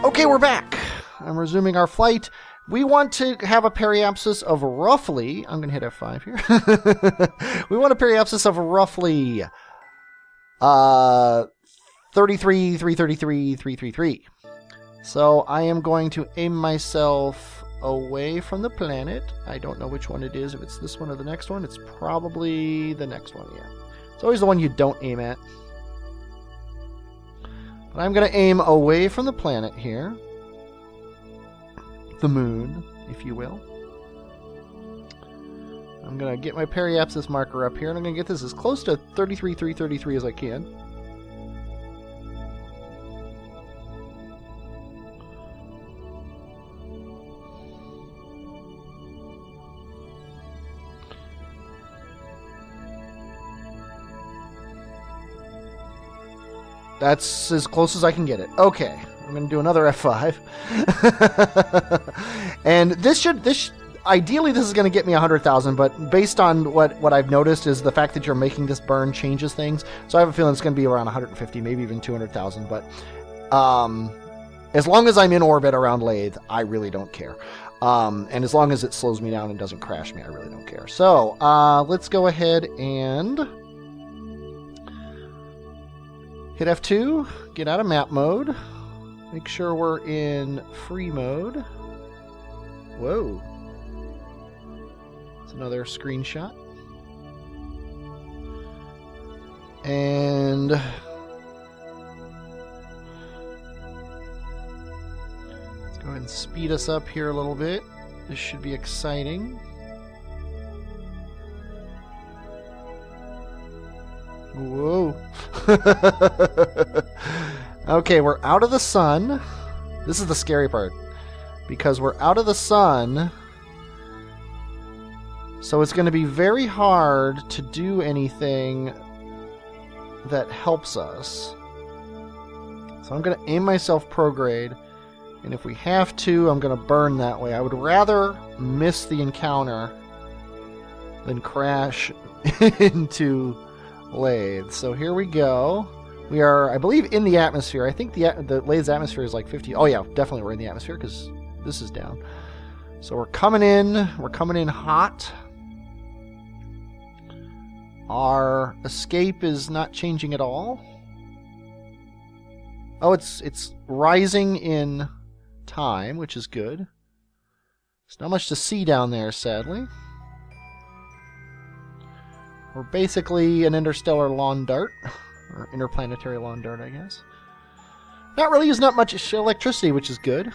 Okay, we're back. I'm resuming our flight. We want to have a periapsis of roughly... I'm going to hit F5 here. We want a periapsis of roughly 33, 333, 333. So I am going to aim myself away from the planet. I don't know which one it is. If it's this one or the next one, it's probably the next one, yeah. It's always the one you don't aim at. But I'm going to aim away from the planet here. The moon, if you will. I'm going to get my periapsis marker up here, and I'm going to get this as close to 33, 333 as I can. That's as close as I can get it. Okay, I'm going to do another F5. And ideally this is going to get me 100,000, but based on what I've noticed is the fact that you're making this burn changes things. So I have a feeling it's going to be around 150, maybe even 200,000. But as long as I'm in orbit around Laythe, I really don't care. And as long as it slows me down and doesn't crash me, I really don't care. So let's go ahead and... hit F2, get out of map mode, make sure we're in free mode. Whoa. That's another screenshot. And let's go ahead and speed us up here a little bit. This should be exciting. Whoa. Okay, we're out of the sun. This is the scary part. Because we're out of the sun. So it's going to be very hard to do anything that helps us. So I'm going to aim myself prograde. And if we have to, I'm going to burn that way. I would rather miss the encounter than crash into... Laythe. So here we go. We are, I believe, in the atmosphere. I think the Laythe's atmosphere is like 50. Oh yeah, definitely we're in the atmosphere because this is down. So we're coming in. We're coming in hot. Our escape is not changing at all. Oh, it's rising in time, which is good. There's not much to see down there, sadly. We're basically an interstellar lawn dart, or interplanetary lawn dart, I guess. Not really using up much electricity, which is good.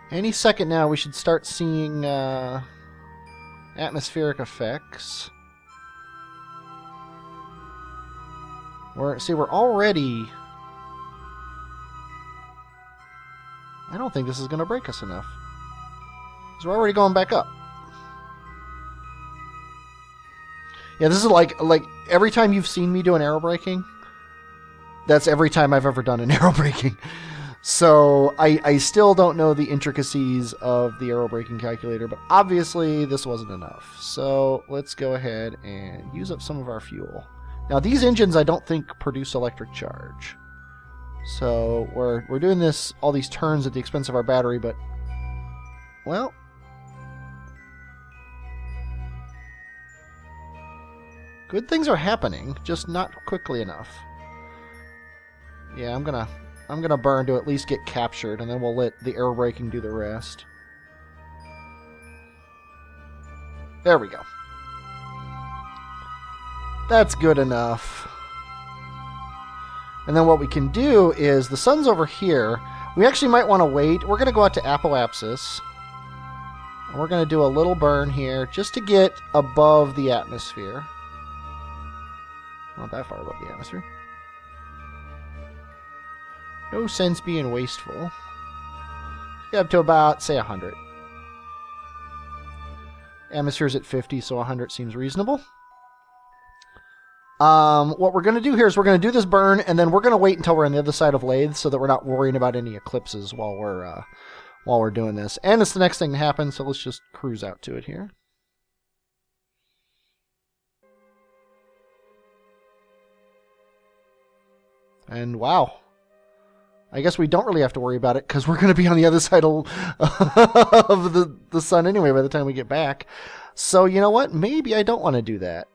Any second now, we should start seeing atmospheric effects. We're already... I don't think this is going to break us enough. Because we're already going back up. Yeah, this is like every time you've seen me do an aerobraking, that's every time I've ever done an aerobraking. So I still don't know the intricacies of the aerobraking calculator, but obviously this wasn't enough. So let's go ahead and use up some of our fuel. Now these engines I don't think produce electric charge. So we're doing all these turns at the expense of our battery, but well, good things are happening, just not quickly enough. Yeah, I'm gonna burn to at least get captured, and then we'll let the aerobraking do the rest. There we go. That's good enough. And then what we can do is, the sun's over here. We actually might want to wait. We're going to go out to Apoapsis. And we're going to do a little burn here, just to get above the atmosphere. Not that far above the atmosphere. No sense being wasteful. Get up to about, say, 100. Atmosphere's at 50, so 100 seems reasonable. What we're going to do here is we're going to do this burn, and then we're going to wait until we're on the other side of Laythe so that we're not worrying about any eclipses while we're doing this. And it's the next thing to happen, so let's just cruise out to it here. And wow. I guess we don't really have to worry about it because we're going to be on the other side of the sun anyway by the time we get back. So you know what? Maybe I don't want to do that.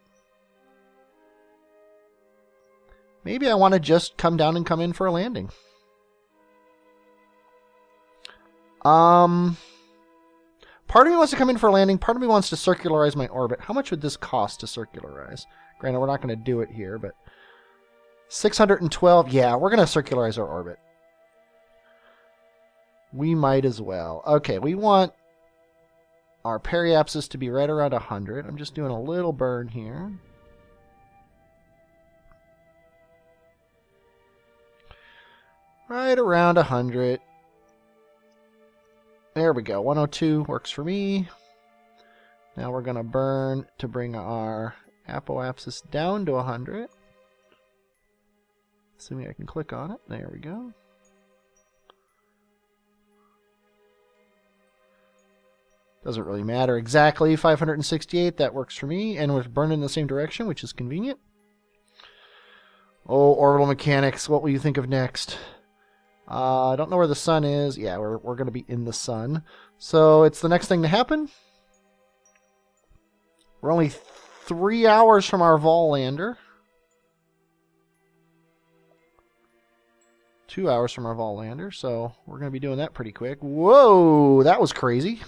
Maybe I want to just come down and come in for a landing. Part of me wants to come in for a landing. Part of me wants to circularize my orbit. How much would this cost to circularize? Granted, we're not going to do it here, but 612. Yeah, we're going to circularize our orbit. We might as well. Okay, we want our periapsis to be right around 100. I'm just doing a little burn here. Right around 100. There we go. 102 works for me. Now we're going to burn to bring our apoapsis down to 100. Assuming I can click on it. There we go. Doesn't really matter exactly. 568, that works for me. And we're burning in the same direction, which is convenient. Oh, orbital mechanics. What will you think of next? I don't know where the sun is. Yeah, we're going to be in the sun. So it's the next thing to happen. We're only 3 hours from our Vol lander. 2 hours from our Vol lander, so we're going to be doing that pretty quick. Whoa, that was crazy.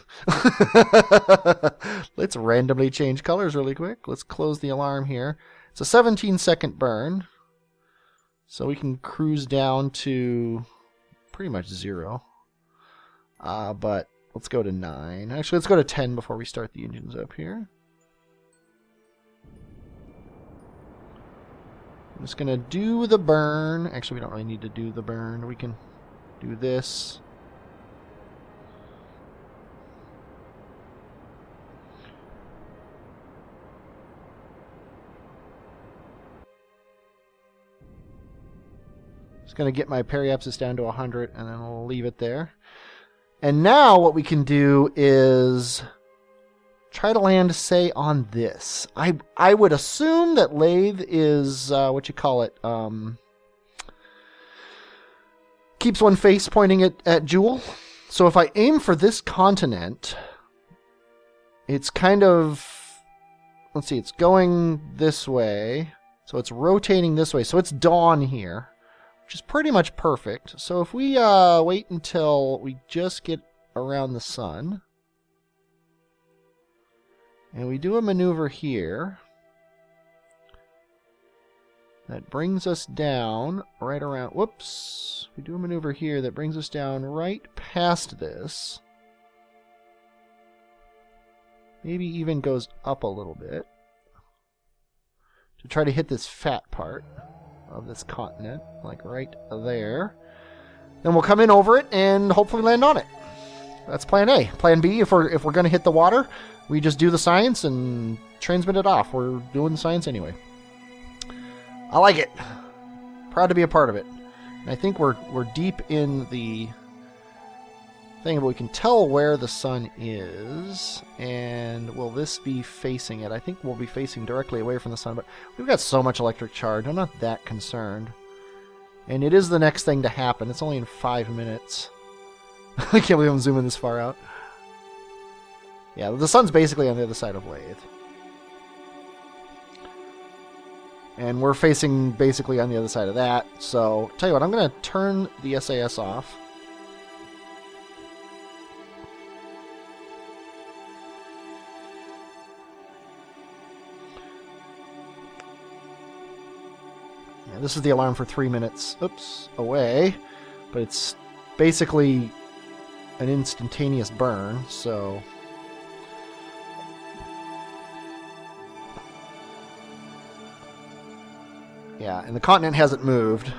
Let's randomly change colors really quick. Let's close the alarm here. It's a 17-second burn, so we can cruise down to pretty much 0. But let's go to 9. Actually, let's go to 10 before we start the engines up here. I'm just going to do the burn. Actually, we don't really need to do the burn. We can do this. Just going to get my periapsis down to 100, and then we'll leave it there. And now what we can do is try to land, say, on this. I would assume that Laythe is, keeps one face pointing at Jewel. So if I aim for this continent, it's kind of, let's see, it's going this way. So it's rotating this way. So it's dawn here, which is pretty much perfect. So if we wait until we just get around the sun, and we do a maneuver here that brings us down right around, whoops, we do a maneuver here that brings us down right past this. Maybe even goes up a little bit to try to hit this fat part of this continent, like right there. Then we'll come in over it and hopefully land on it. That's plan A. Plan B, if we're going to hit the water, we just do the science and transmit it off. We're doing the science anyway. I like it. Proud to be a part of it. And I think we're deep in the thing, but we can tell where the sun is. And will this be facing it? I think we'll be facing directly away from the sun, but we've got so much electric charge. I'm not that concerned. And it is the next thing to happen. It's only in 5 minutes. I can't believe I'm zooming this far out. Yeah, the sun's basically on the other side of Laythe. And we're facing basically on the other side of that. So, tell you what, I'm going to turn the SAS off. Yeah, this is the alarm for 3 minutes. Oops, away. But it's basically an instantaneous burn, so yeah, and the continent hasn't moved,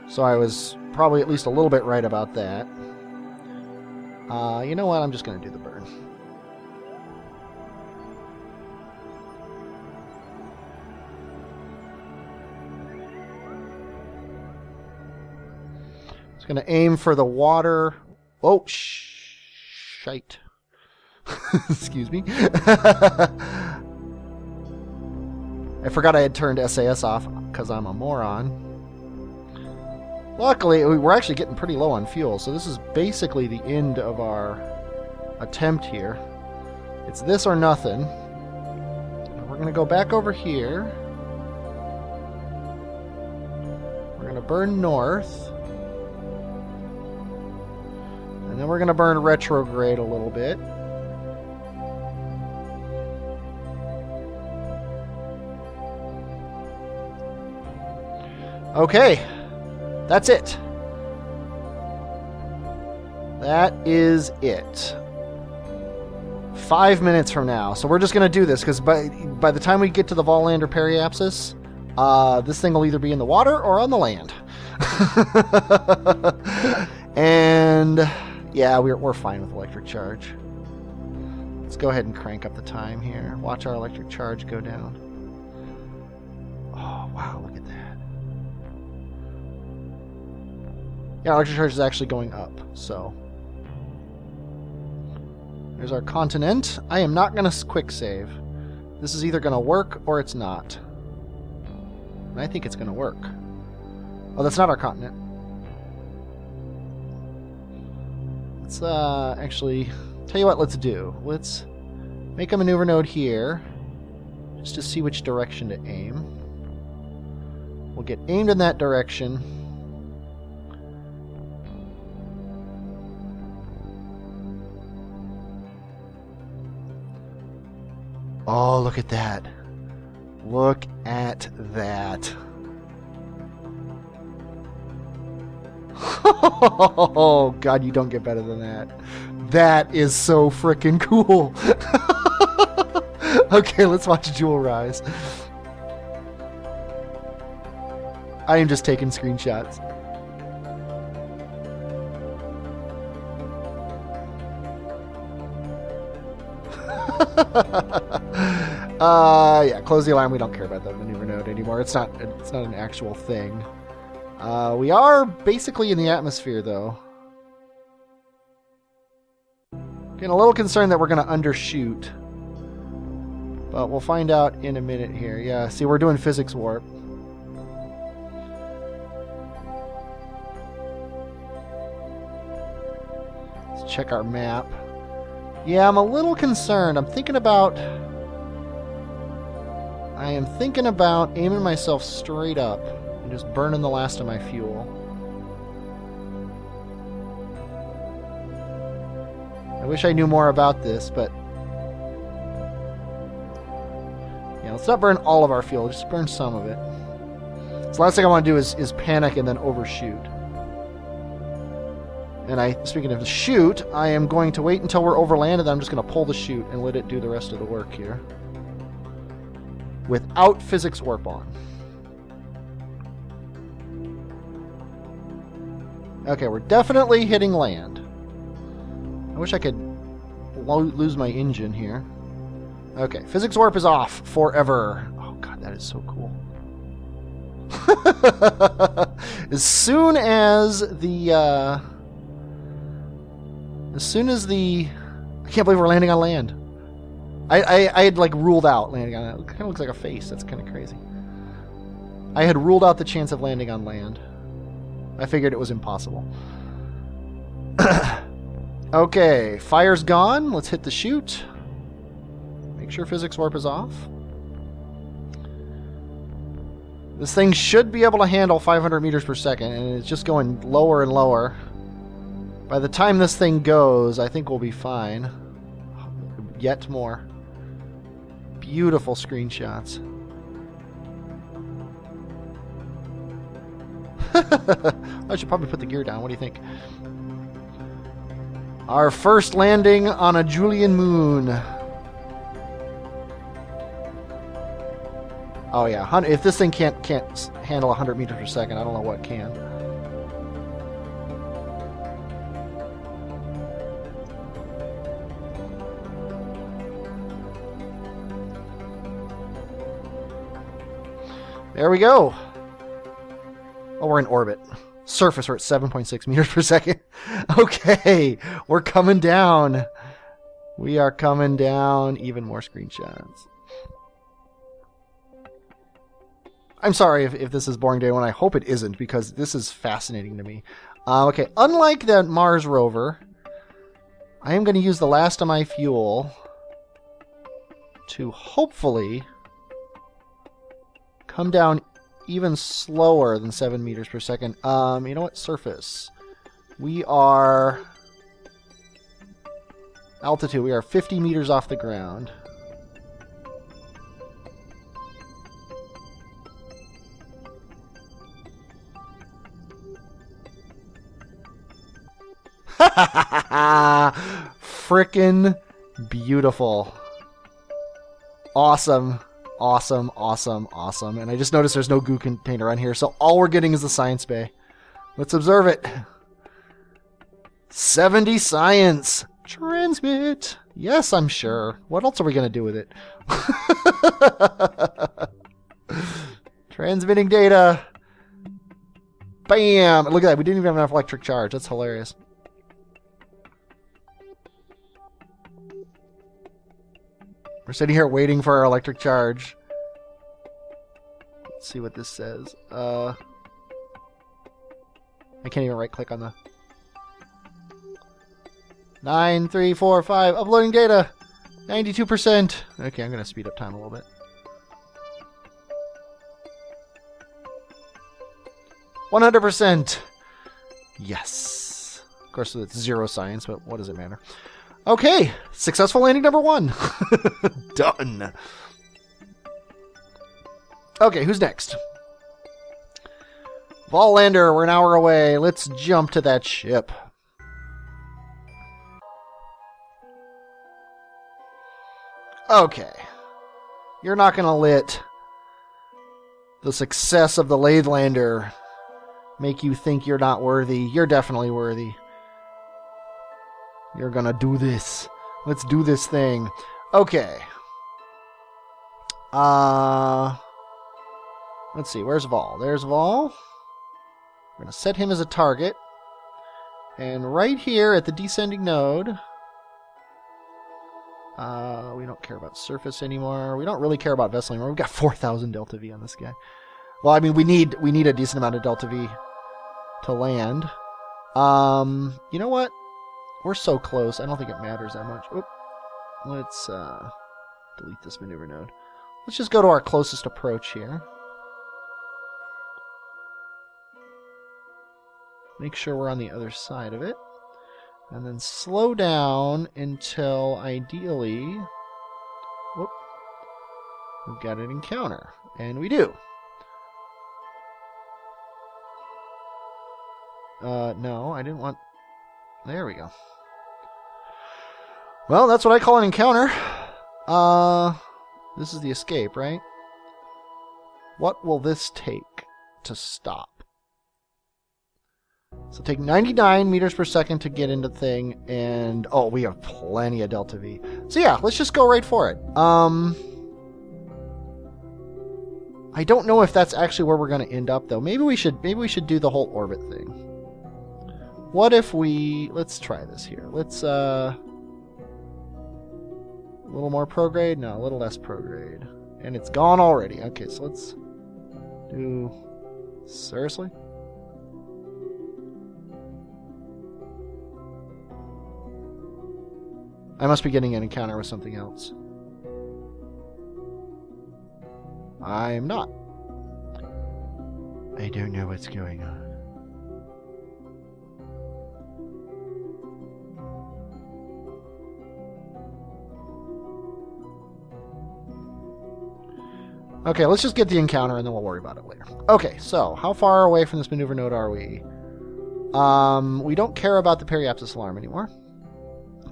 so I was probably at least a little bit right about that. You know what? I'm just going to do the burn. Just going to aim for the water. Oh, shite. Excuse me. I forgot I had turned SAS off because I'm a moron. Luckily, we're actually getting pretty low on fuel, so this is basically the end of our attempt here. It's this or nothing. We're going to go back over here. We're going to burn north. And then we're going to burn retrograde a little bit. Okay. That's it. That is it. 5 minutes from now. So we're just going to do this, because by the time we get to the Vollander periapsis, this thing will either be in the water or on the land. And yeah, we're fine with electric charge. Let's go ahead and crank up the time here. Watch our electric charge go down. Oh, wow, look at that. Yeah, electric charge is actually going up, so. There's our continent. I am not going to quick save. This is either going to work or it's not. And I think it's going to work. Oh, that's not our continent. Let's actually, tell you what, let's do. Let's make a maneuver node here, just to see which direction to aim. We'll get aimed in that direction. Oh, look at that. Look at that. Oh, God, you don't get better than that. That is so freaking cool. Okay, let's watch Jewel rise. I am just taking screenshots. Yeah, close the alarm. We don't care about that maneuver node anymore. It's not an actual thing. We are basically in the atmosphere, though. Getting a little concerned that we're going to undershoot. But we'll find out in a minute here. Yeah, see, we're doing physics warp. Let's check our map. Yeah, I'm a little concerned. I am thinking about aiming myself straight up and just burning the last of my fuel. I wish I knew more about this, but yeah, let's not burn all of our fuel, just burn some of it. So the last thing I want to do is panic and then overshoot. And speaking of the chute, I am going to wait until we're over land, and then I'm just going to pull the chute and let it do the rest of the work here. Without physics warp on. Okay, we're definitely hitting land. I wish I could lose my engine here. Okay, physics warp is off forever. Oh God, that is so cool. As soon as the I can't believe we're landing on land. I had like ruled out landing on it. It kind of looks like a face. That's kind of crazy. I had ruled out the chance of landing on land. I figured it was impossible. Okay, fire's gone. Let's hit the chute. Make sure physics warp is off. This thing should be able to handle 500 meters per second, and it's just going lower and lower. By the time this thing goes, I think we'll be fine. Yet more. Beautiful screenshots. I should probably put the gear down. What do you think? Our first landing on a Julian moon. Oh yeah, if this thing can't handle 100 meters per second, I don't know what can. There we go. Oh, we're in orbit. Surface, we're at 7.6 meters per second. Okay, we're coming down. We are coming down. Even more screenshots. I'm sorry if this is boring day one. I hope it isn't, because this is fascinating to me. Okay, unlike that Mars rover, I am going to use the last of my fuel to hopefully come down even slower than 7 meters per second. You know what? Surface. We are... Altitude. We are 50 meters off the ground. Frickin' beautiful. Awesome. Awesome, awesome, awesome. And I just noticed there's no goo container on here, so all we're getting is the science bay. Let's observe it. 70 science. Transmit. Yes, I'm sure. What else are we going to do with it? Transmitting data. Bam! Look at that. We didn't even have enough electric charge. That's hilarious. We're sitting here waiting for our electric charge. Let's see what this says. I can't even right-click on the... 9, 3, 4, 5. Uploading data. 92%. Okay, I'm going to speed up time a little bit. %. Yes. Of course, it's 0 science, but what does it matter? Okay, successful landing number 1. Done. Okay, who's next? Vollander, we're an hour away. Let's jump to that ship. Okay. You're not going to let the success of the Laythe Lander make you think you're not worthy. You're definitely worthy. You're gonna do this. Let's do this thing. Okay. Let's see. Where's Vol? There's Vol. We're gonna set him as a target. And right here at the descending node, we don't care about surface anymore. We don't really care about vessel anymore. We've got 4,000 delta V on this guy. Well, I mean, we need a decent amount of delta V to land. You know what? We're so close. I don't think it matters that much. Oop. Let's delete this maneuver node. Let's just go to our closest approach here. Make sure we're on the other side of it. And then slow down until ideally... Whoop. We've got an encounter. And we do. No, I didn't want... There we go. Well, that's what I call an encounter. This is the escape, right? What will this take to stop? So take 99 meters per second to get into the thing, and... Oh, we have plenty of delta V. So yeah, let's just go right for it. I don't know if that's actually where we're going to end up, though. Maybe we should do the whole orbit thing. What if we... Let's try this here. Let's, a little more prograde? No, a little less prograde. And it's gone already. Okay, so let's do... Seriously? I must be getting an encounter with something else. I'm not. I don't know what's going on. Okay, let's just get the encounter and then we'll worry about it later. Okay, so how far away from this maneuver node are we? We don't care about the periapsis alarm anymore.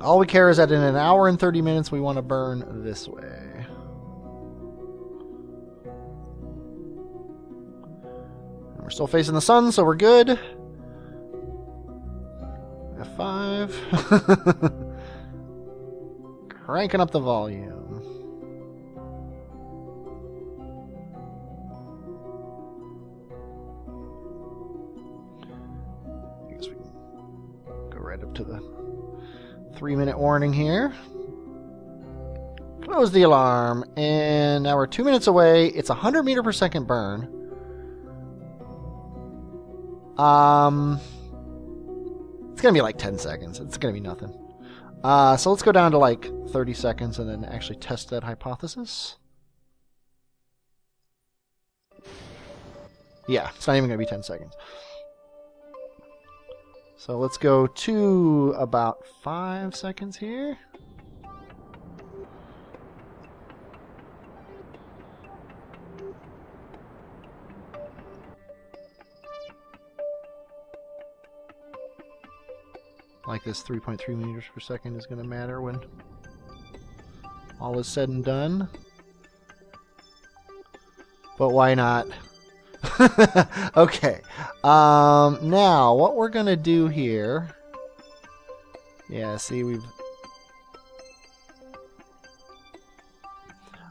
All we care is that in an hour and 30 minutes we want to burn this way. And we're still facing the sun, so we're good. F5. Cranking up the volume. Right up to the 3-minute warning here. Close the alarm, and now we're 2 minutes away. It's a 100 meter per second burn. It's going to be like 10 seconds. It's going to be nothing. So let's go down to like 30 seconds and then actually test that hypothesis. Yeah, it's not even going to be 10 seconds. So let's go to about 5 seconds here. Like this 3.3 meters per second is going to matter when all is said and done. But why not? Okay. Now, what we're going to do here... Yeah, see,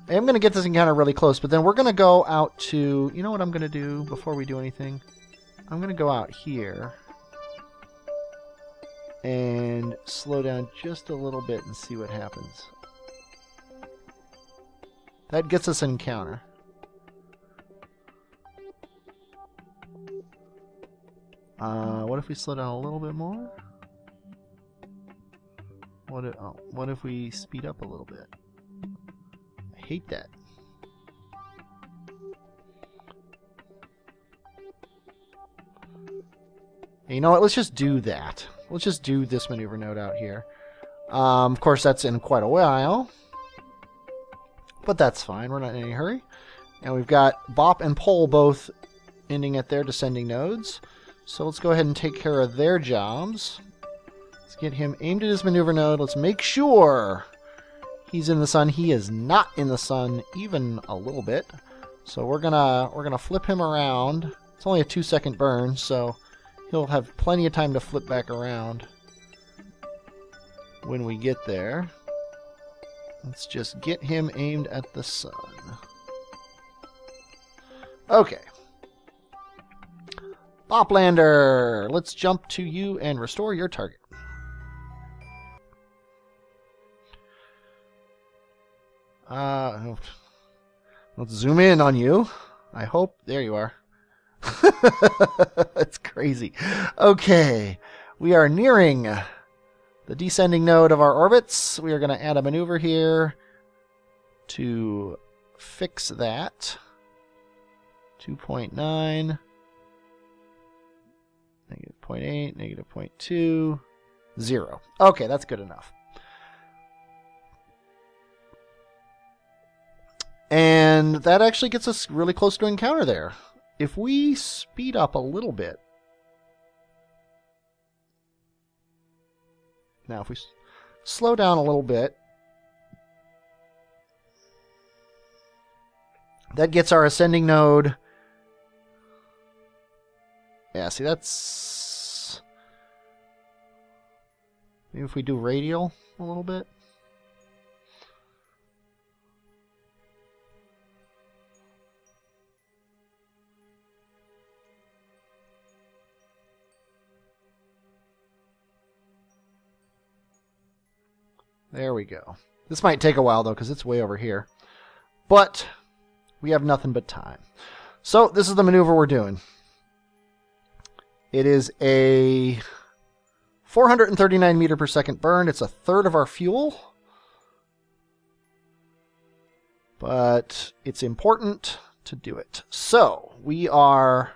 I am going to get this encounter really close, but then we're going to go out to... You know what I'm going to do before we do anything? I'm going to go out here and slow down just a little bit and see what happens. That gets us an encounter. What if we slow down a little bit more? What if we speed up a little bit? I hate that. You know what? Let's just do that. Let's just do this maneuver node out here. Of course, that's in quite a while. But that's fine. We're not in any hurry. And we've got Bop and Pole both ending at their descending nodes. So let's go ahead and take care of their jobs. Let's get him aimed at his maneuver node. Let's make sure he's in the sun. He is not in the sun even a little bit. So we're gonna flip him around. It's only a 2-second burn, so he'll have plenty of time to flip back around when we get there. Let's just get him aimed at the sun. Okay. Boplander, let's jump to you and restore your target. Let's zoom in on you. I hope. There you are. That's crazy. Okay. We are nearing the descending node of our orbits. We are going to add a maneuver here to fix that. 2.9. Negative 0.8, negative 0.2, 0. Okay, that's good enough. And that actually gets us really close to encounter there. If we speed up a little bit. Now, if we slow down a little bit, that gets our ascending node. Yeah, see, that's... Maybe if we do radial a little bit. There we go. This might take a while, though, because it's way over here. But we have nothing but time. So this is the maneuver we're doing. It is a 439 meter per second burn. It's a third of our fuel. But it's important to do it. So we are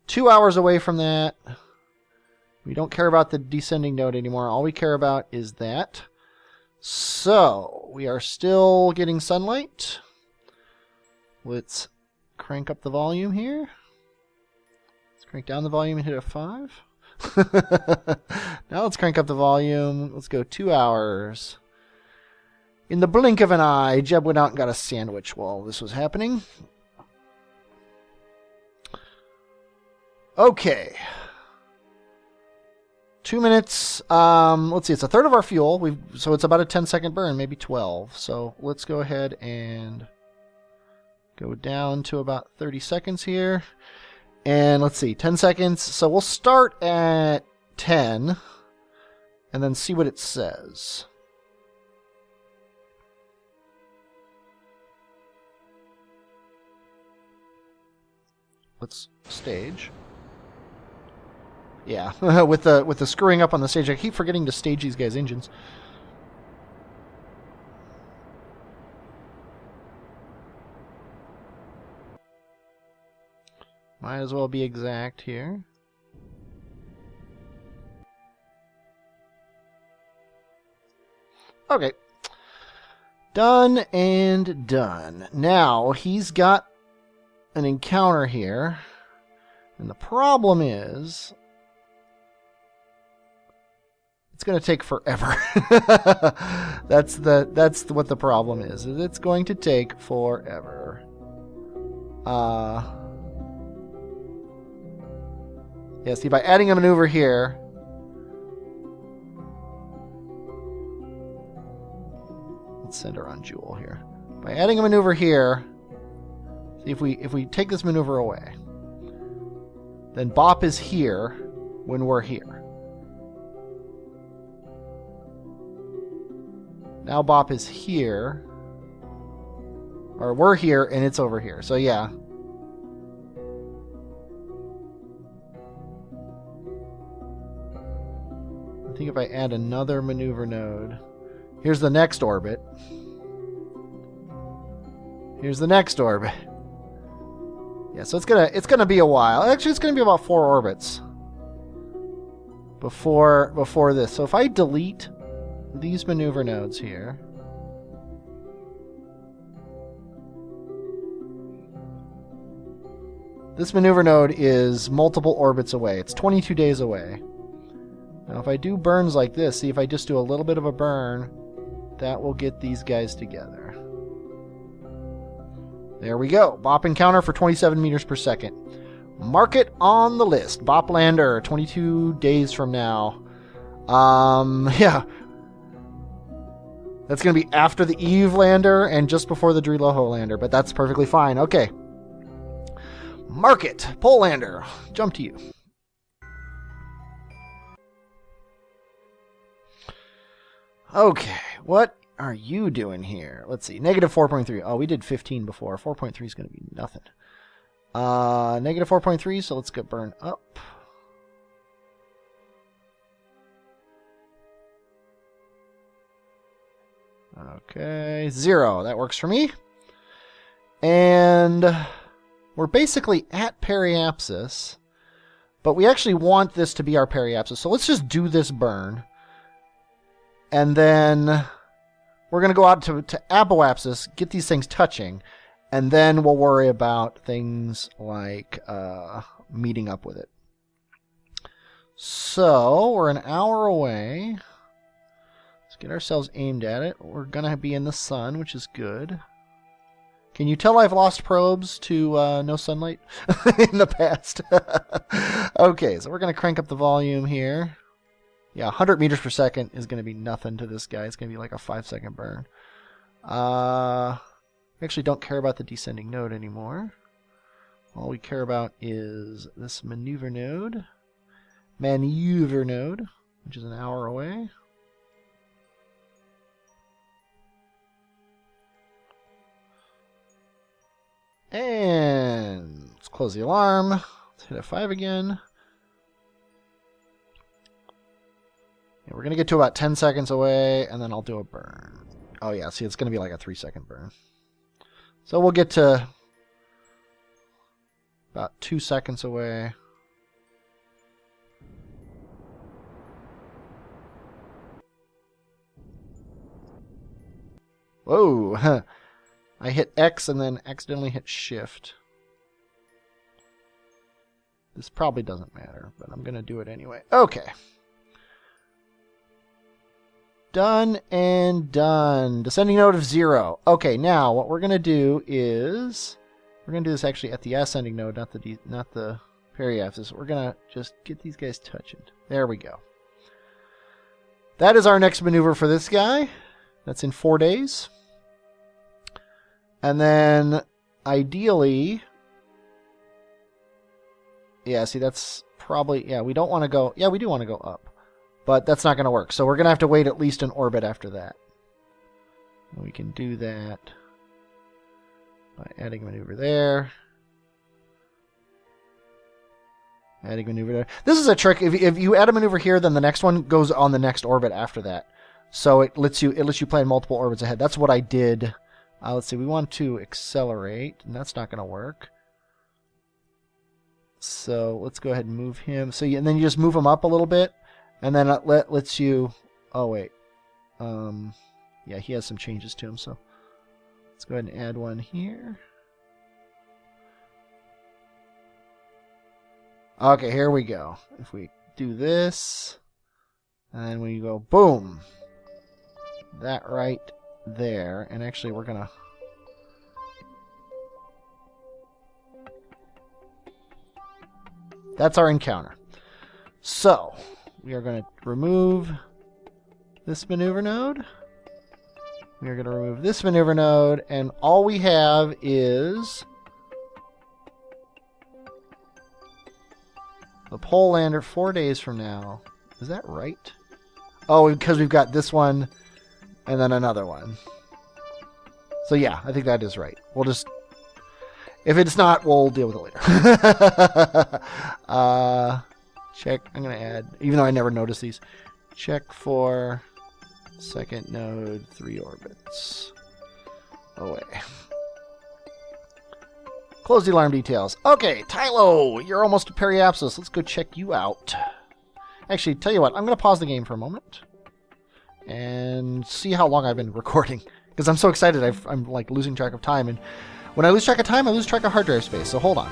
2 hours away from that. We don't care about the descending node anymore. All we care about is that. So we are still getting sunlight. Let's crank up the volume here. Crank down the volume and hit a 5. Now let's crank up the volume. Let's go 2 hours. In the blink of an eye, Jeb went out and got a sandwich while this was happening. Okay. 2 minutes. Let's see. It's a third of our fuel. So it's about a 10-second burn, maybe 12. So let's go ahead and go down to about 30 seconds here. And let's see, 10 seconds. So we'll start at 10 and then see what it says. Let's stage. Yeah, with the screwing up on the stage, I keep forgetting to stage these guys' engines. Might as well be exact here. Okay. Done and done. Now, he's got an encounter here. And the problem is, it's going to take forever. That's what the problem is. It's going to take forever. Yeah, see, by adding a maneuver here, let's send her on Jewel here. By adding a maneuver here, see if we take this maneuver away, then Bop is here when we're here. Now Bop is here, or we're here and it's over here. So yeah. I think if I add another maneuver node, here's the next orbit. Here's the next orbit. Yeah, so it's gonna be a while. Actually, it's gonna be about 4 orbits before this. So if I delete these maneuver nodes here, this maneuver node is multiple orbits away. It's 22 days away. Now if I do burns like this, see if I just do a little bit of a burn, that will get these guys together. There we go. Bop encounter for 27 meters per second. Mark it on the list. Bop lander, 22 days from now. Yeah. That's going to be after the Eve lander and just before the Driloho lander, but that's perfectly fine. Okay. Mark it. Pole lander. Jump to you. Okay, what are you doing here? Let's see. Negative 4.3. Oh, we did 15 before. 4.3 is going to be nothing. Negative 4.3, so let's get burn up. Okay, 0. That works for me. And we're basically at periapsis, but we actually want this to be our periapsis. So let's just do this burn. And then we're going to go out to apoapsis, get these things touching, and then we'll worry about things like meeting up with it. So we're an hour away. Let's get ourselves aimed at it. We're going to be in the sun, which is good. Can you tell I've lost probes to no sunlight in the past? Okay, so we're going to crank up the volume here. Yeah, 100 meters per second is going to be nothing to this guy. It's going to be like a 5-second burn. We actually don't care about the descending node anymore. All we care about is this maneuver node. Which is an hour away. And let's close the alarm. Let's hit F5 again. Yeah, we're going to get to about 10 seconds away, and then I'll do a burn. Oh yeah, see, it's going to be like a 3-second burn. So we'll get to about 2 seconds away. Whoa! I hit X and then accidentally hit Shift. This probably doesn't matter, but I'm going to do it anyway. Okay. Done and done. Descending node of 0. Okay, now what we're going to do is we're going to do this actually at the ascending node, not the periapsis. We're going to just get these guys touching. There we go. That is our next maneuver for this guy. That's in 4 days. And then ideally, yeah, see, that's probably, yeah, we don't want to go, yeah, we do want to go up. But that's not going to work. So we're going to have to wait at least an orbit after that. And we can do that by adding a maneuver there. Adding maneuver there. This is a trick. If you add a maneuver here, then the next one goes on the next orbit after that. So it lets you plan multiple orbits ahead. That's what I did. Let's see. We want to accelerate, and that's not going to work. So let's go ahead and move him. So and then you just move him up a little bit, and then it lets you. Oh wait. Yeah, he has some changes to him. So let's go ahead and add one here. Okay, here we go. If we do this, and then we go boom, that right there, and actually we're gonna that's our encounter. So we are going to remove this maneuver node. We are going to remove this maneuver node, and all we have is the pole lander 4 days from now. Is that right? Oh, because we've got this one and then another one. So yeah, I think that is right. We'll just... If it's not, we'll deal with it later. Check. I'm going to add... Even though I never noticed these. Check for second node 3 orbits away. Close the alarm details. Okay, Tylo, you're almost to Periapsis. Let's go check you out. Actually, tell you what, I'm going to pause the game for a moment and see how long I've been recording, because I'm so excited I'm like losing track of time, and when I lose track of time, I lose track of hard drive space, so hold on.